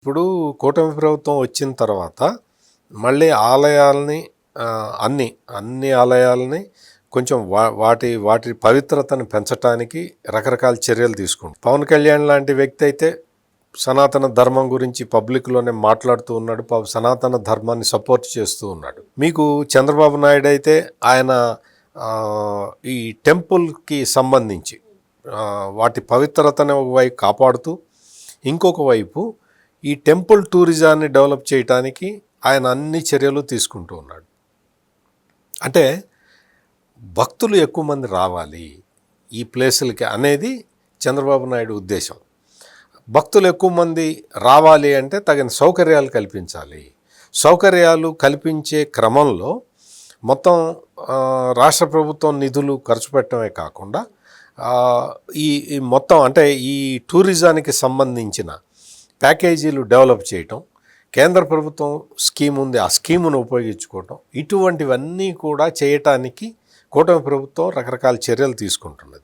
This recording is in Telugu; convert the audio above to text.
ఇప్పుడు కూటమి ప్రభుత్వం వచ్చిన తర్వాత మళ్ళీ ఆలయాల్ని అన్ని ఆలయాలని కొంచెం వాటి పవిత్రతను పెంచడానికి రకరకాల చర్యలు తీసుకుంటారు. పవన్ కళ్యాణ్ లాంటి వ్యక్తి అయితే సనాతన ధర్మం గురించి పబ్లిక్లోనే మాట్లాడుతూ ఉన్నాడు, సనాతన ధర్మాన్ని సపోర్ట్ చేస్తూ ఉన్నాడు. మీకు చంద్రబాబు నాయుడు అయితే ఆయన ఈ టెంపుల్కి సంబంధించి వాటి పవిత్రతను ఒకవైపు కాపాడుతూ ఇంకొక వైపు ఈ టెంపుల్ టూరిజాన్ని డెవలప్ చేయడానికి ఆయన అన్ని చర్యలు తీసుకుంటూ ఉన్నాడు. అంటే భక్తులు ఎక్కువ మంది రావాలి ఈ ప్లేసులకి అనేది చంద్రబాబు నాయుడు ఉద్దేశం. భక్తులు ఎక్కువ మంది రావాలి అంటే తగిన సౌకర్యాలు కల్పించాలి. సౌకర్యాలు కల్పించే క్రమంలో మొత్తం రాష్ట్ర ప్రభుత్వం నిధులు ఖర్చు పెట్టడమే కాకుండా ఈ మొత్తం అంటే ఈ టూరిజానికి సంబంధించిన ప్యాకేజీలు డెవలప్ చేయటం, కేంద్ర ప్రభుత్వం స్కీమ్ ఉంది, ఆ స్కీమును ఉపయోగించుకోవటం, ఇటువంటివన్నీ కూడా చేయటానికి కూటమి ప్రభుత్వం రకరకాల చర్యలు తీసుకుంటున్నది.